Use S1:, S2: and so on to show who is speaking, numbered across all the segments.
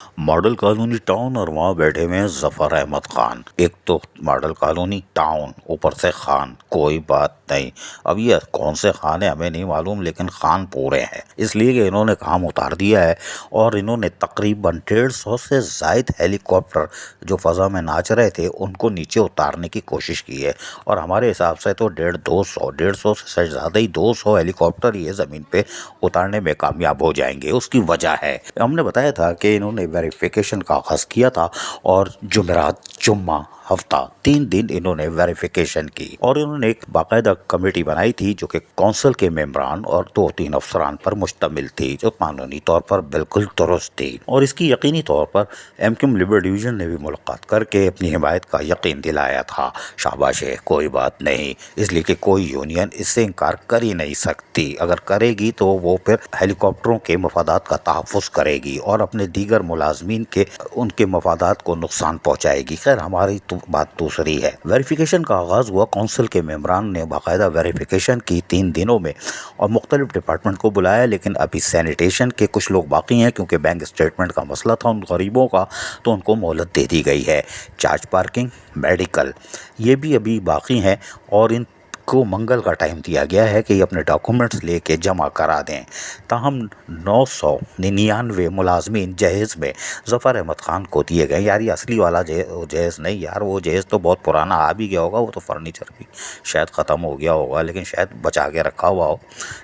S1: Model colony town और वहाँ बैठे हुए हैं जफर अहमद खान। एक तो मॉडल कॉलोनी टाउन, ऊपर से खान, कोई बात नहीं। अब ये कौन से खान है हमें नहीं मालूम, लेकिन खान पूरे हैं, इसलिए कि इन्होंने काम उतार दिया है। और इन्होंने तकरीबन 150 से ज़ायद हेलीकॉप्टर जो फ़ज़ा में नाच रहे थे उनको नीचे उतारने की कोशिश की है। और हमारे हिसाब से तो 150 से ज़्यादा ही 200 हेलीकॉप्टर ये ज़मीन पे उतारने में कामयाब हो जाएंगे। उसकी वजह है, हमने बताया था कि इन्होंने वेरिफिकेशन का आगाज़ किया था और जुमेरात, जुम्मा, हफ्ता 3 दिन इन्होंने वेरिफिकेशन की और इन्होंने एक बाकायदा कमेटी बनाई थी जो कि कौंसिल के मेंबरान और 2-3 अफसरान पर मुश्तमिल थी, जो कानूनी तौर पर बिल्कुल दुरुस्त थी। और इसकी यकीनी तौर पर एमक्यूम लिबर डिवीज़न ने भी मुलाकात करके अपनी हिमायत का यकीन दिलाया था। शाबाश है, कोई बात नहीं, इसलिए कि कोई यूनियन इससे इनकार कर ही नहीं सकती। अगर करेगी तो वो फिर हेलीकॉप्टरों के मफादात का तहफ़्फ़ुज़ करेगी और अपने दीगर मुलाजमीन के उनके मफादात को नुकसान पहुँचाएगी। खैर, हमारी तो बात दूसरी है। वेरिफिकेशन का आगाज़ हुआ, कौंसिल के मेंबरान ने बाकायदा वेरिफिकेशन की 3 दिनों में और मुख्तलिफ डिपार्टमेंट को बुलाया, लेकिन अभी सैनिटेशन के कुछ लोग बाकी हैं क्योंकि बैंक स्टेटमेंट का मसला था उन गरीबों का, तो उनको मोहलत दे दी गई है। चार्ज पार्किंग, मेडिकल, ये भी अभी बाकी हैं और इन को मंगल का टाइम दिया गया है कि ये अपने डॉक्यूमेंट्स लेके जमा करा दें। ताहम 999 मुलाजमीन जहेज़ में ज़फ़र अहमद ख़ान को दिए गए। यार ये असली वाला जहेज़ नहीं यार, वो जहेज़ तो बहुत पुराना आ भी गया होगा, वो तो फर्नीचर भी शायद ख़त्म हो गया होगा, लेकिन शायद बचा के रखा हुआ हो।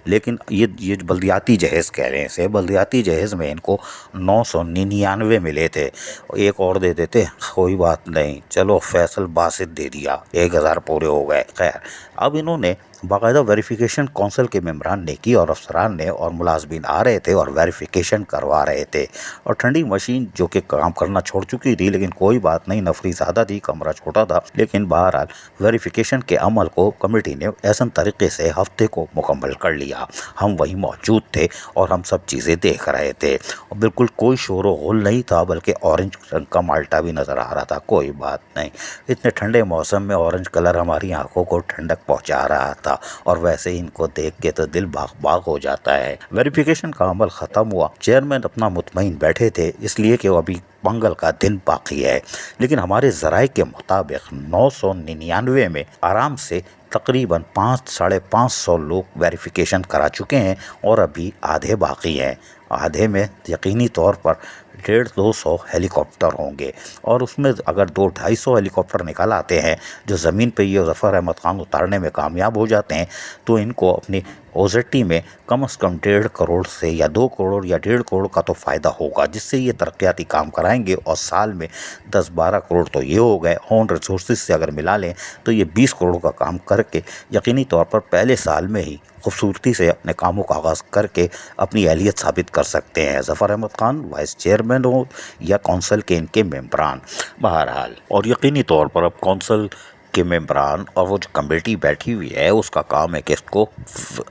S1: लेकिन ये बल्दियाती जहेज़ कह रहे हैं इसे, बल्दियाती जहेज़ में इनको 999 मिले थे। एक और दे देते, कोई बात नहीं, चलो फैसल बासित दे दिया, 1000 पूरे हो गए। खैर, अब इन्होंने बाकायदा वेरिफिकेशन कौंसिल के मेंबरान ने की और अफसरान ने, और मुलाजमीन आ रहे थे और वेरिफिकेशन करवा रहे थे। और ठंडी मशीन जो कि काम करना छोड़ चुकी थी, लेकिन कोई बात नहीं, नफरी ज़्यादा थी, कमरा छोटा था, लेकिन बहरहाल वेरिफिकेशन के अमल को कमेटी ने ऐसा तरीके से हफ्ते को मुकम्मल कर लिया। हम वहीं मौजूद थे और हम सब चीज़ें देख रहे थे और बिल्कुल कोई शोर व गुल नहीं था, बल्कि ऑरेंज रंग का माल्टा भी नज़र आ रहा था। कोई बात नहीं, इतने ठंडे मौसम में ऑरेंज कलर हमारी आंखों को ठंडक पहुंचा रहा था और वैसे ही इनको देख के तो दिल बाग बाग हो जाता है। वेरिफिकेशन का अमल ख़त्म हुआ, चेयरमैन अपना मुतमईन बैठे थे, इसलिए कि वो अभी मंगल का दिन बाकी है। लेकिन हमारे ज़राए के मुताबिक 999 में आराम से तकरीबन 500-550 लोग वेरिफिकेशन करा चुके हैं और अभी आधे बाकी हैं। आधे में यकीनी तौर पर 150-200 हेलीकॉप्टर होंगे और उसमें अगर 200-250 हेलीकॉप्टर निकल आते हैं जो ज़मीन पे ये ज़फ़र अहमद ख़ान उतारने में कामयाब हो जाते हैं, तो इनको अपनी ओजेटी में कम से कम 1.5 करोड़ से या 2 करोड़ या 1.5 करोड़ का तो फ़ायदा होगा, जिससे ये तरक्याती काम कराएंगे और साल में 10-12 करोड़ तो ये हो गए। ऑन रिसोर्सेज से अगर मिला लें तो ये 20 करोड़ का काम करके यकीनी तौर पर पहले साल में ही खूबसूरती से अपने कामों का आगाज़ करके अपनी अहलियत साबित कर सकते हैं। ज़फ़र अहमद ख़ान वाइस चेयरमैन हो या कौंसिल के इनके मेंबरान, बहरहाल। और यकीनी तौर पर अब कौंसिल के मेंबरान और वो जो कमेटी बैठी हुई है उसका काम है कि इसको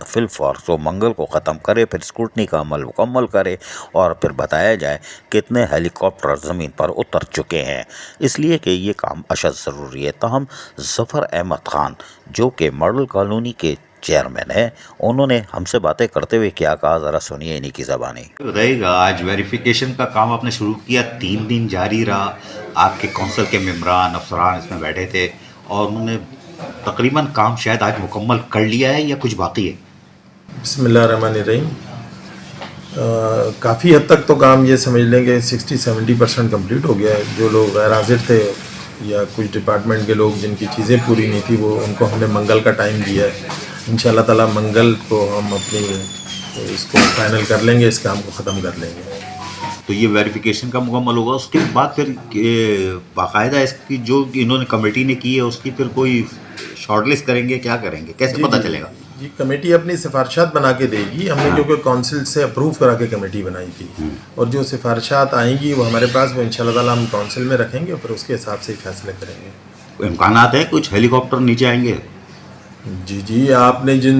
S1: फिलफौर तो मंगल को ख़त्म करे, फिर स्क्रूटनी का अमल मुकम्मल करे और फिर बताया जाए कितने हेलीकॉप्टर ज़मीन पर उतर चुके हैं, इसलिए कि ये काम अशद ज़रूरी है। ताहम ज़फ़र अहमद ख़ान जो कि मॉडल कॉलोनी के चेयरमैन है, उन्होंने हमसे बातें करते हुए क्या कहा, ज़रा सुनिए इन्हीं की ज़बानी।
S2: बताइएगा, आज वेरिफिकेशन का काम आपने शुरू किया, 3 दिन जारी रहा, आपके कौंसिल के मेंबरान अफसरान इसमें बैठे थे और उन्होंने तकरीबन काम शायद आज मुकम्मल कर लिया है या कुछ बाकी है?
S3: बिस्मिल्लाहिर्रहमानिर्रहीम। काफ़ी हद तक तो काम ये समझ लें कि 60-70% कम्प्लीट हो गया है। जो लोग गैर हाजिर थे या कुछ डिपार्टमेंट के लोग जिनकी चीज़ें पूरी नहीं थी, वो उनको हमने मंगल का टाइम दिया है। इंशाल्लाह ताला मंगल को हम अपनी इसको फाइनल कर लेंगे, इस काम को ख़त्म कर लेंगे।
S2: तो ये वेरिफिकेशन का मुकम्मल होगा, उसके बाद फिर बाकायदा इसकी जो इन्होंने कमेटी ने की है उसकी फिर कोई शॉर्टलिस्ट करेंगे, क्या करेंगे, कैसे पता चलेगा?
S3: जी, कमेटी अपनी सिफारिशात बना के देगी। हमने क्योंकि काउंसिल से अप्रूव करा के कमेटी बनाई थी और जो सिफारिशात आएंगी वो हमारे पास, वो इंशाल्लाह ताला हम काउंसिल में रखेंगे और फिर उसके हिसाब से ही फैसले करेंगे।
S2: इम्कानात है कुछ हेलीकॉप्टर नीचे आएंगे?
S3: जी, आपने जिन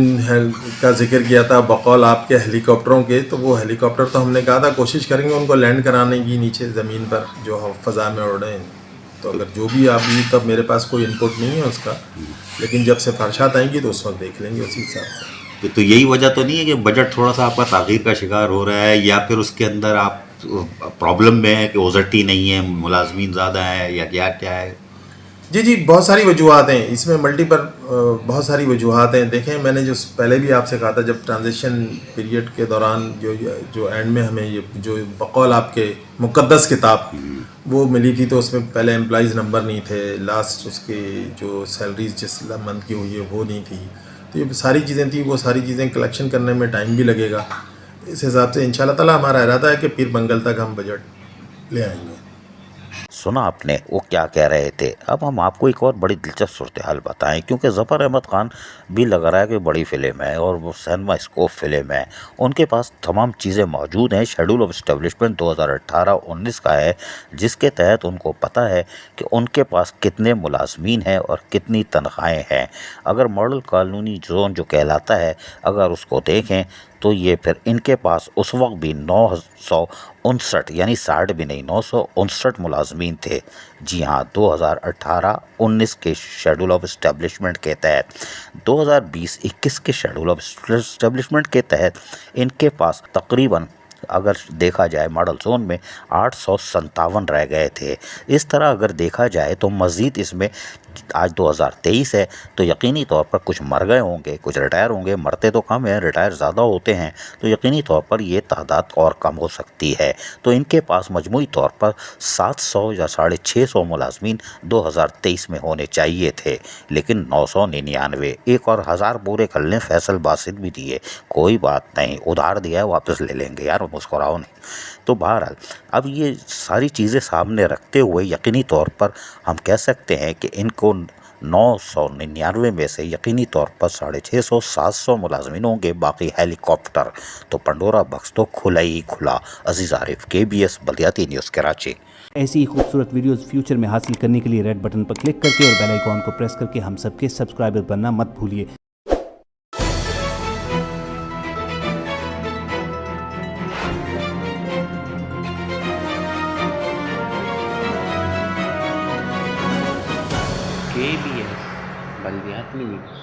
S3: का जिक्र किया था बकौल आपके हेलीकॉप्टरों के, तो वो हेलीकॉप्टर तो हमने कहा था कोशिश करेंगे उनको लैंड कराने की नीचे ज़मीन पर जो फ़ज़ा में उड़ रहे हैं। तो अगर जो भी अभी तब मेरे पास कोई इनपुट नहीं है उसका, लेकिन जब सिफारिशात आएंगी तो उस वक्त देख लेंगे उसी हिसाब से।
S2: तो यही वजह तो नहीं है कि बजट थोड़ा सा आपका ताख़ीर का शिकार हो रहा है, या फिर उसके अंदर आप प्रॉब्लम में है कि ओजरटी नहीं है, मुलाजमीन ज़्यादा है, या क्या क्या है?
S3: जी जी, बहुत सारी वजूहत हैं इसमें, मल्टीपल बहुत सारी वजूहत हैं। देखें, मैंने जो पहले भी आपसे कहा था, जब ट्रांजिशन पीरियड के दौरान जो एंड में हमें ये जो बकौल आपके मुक़द्दस किताब वो मिली थी, तो उसमें पहले एम्प्लॉइज़ नंबर नहीं थे, लास्ट उसके जो सैलरीज जिस मंथ की हुई है वो नहीं थी, तो ये सारी चीज़ें थी। वो सारी चीज़ें कलेक्शन करने में टाइम भी लगेगा। इस हिसाब से इंशाल्लाह ताला हमारा इरादा है कि पीर मंगल तक हम बजट ले आएंगे।
S1: सुना आपने वो क्या कह रहे थे। अब हम आपको एक और बड़ी दिलचस्प सूरत हाल बताएं, क्योंकि ज़फ़र अहमद ख़ान भी लग रहा है कि बड़ी फ़िल्म है और वो सिनेमा स्कोप फ़िल्म है, उनके पास तमाम चीज़ें मौजूद हैं। शेड्यूल ऑफ इस्टेब्लिशमेंट 2018-19 का है, जिसके तहत उनको पता है कि उनके पास कितने मुलाजमीन हैं और कितनी तनख्वाहें हैं। अगर मॉडल कॉलोनी जोन जो कहलाता है, अगर उसको देखें तो ये फिर इनके पास उस वक्त भी 959 यानी 60 भी नहीं 959 मुलाजमीन थे। जी हाँ, 2018-19 के शेड्यूल ऑफ इस्टेब्लिशमेंट के तहत 2020-21 के शेड्यूल ऑफ इस्टेब्लिशमेंट के तहत इनके पास तकरीबन अगर देखा जाए मॉडल जोन में 857 रह गए थे। इस तरह अगर देखा जाए तो मज़ीद इसमें आज 2023 है, तो यकीनी तौर पर कुछ मर गए होंगे, कुछ रिटायर होंगे। मरते तो कम हैं, रिटायर ज़्यादा होते हैं, तो यकीनी तौर पर ये तादाद और कम हो सकती है। तो इनके पास मजमूई तौर पर 700 या 650 मुलाजमीन 2023 में होने चाहिए थे, लेकिन 999, एक और 1000 पूरे कर लें। फैसल बासित भी दिए, कोई बात नहीं, उधार दिया है वापस ले लेंगे यार, मुस्कुराओ नहीं। तो बहरहाल अब ये सारी चीज़ें सामने रखते हुए यकीनी तौर पर हम कह सकते हैं कि इनको 999 में से यकीनी तौर पर 650-700 मुलाजमीन होंगे, बाकी हेलीकॉप्टर। तो पंडोरा बक्स तो खुला ही खुला। अजीज़ आरिफ, KBS बल्दियाती न्यूज़ कराची।
S4: ऐसी ही खूबसूरत वीडियोस फ्यूचर में हासिल करने के लिए रेड बटन पर क्लिक करके और बेल आइकॉन को प्रेस करके हम सबके सब्सक्राइबर बनना मत भूलिए।
S5: KBS बल्दियाती न्यूज़।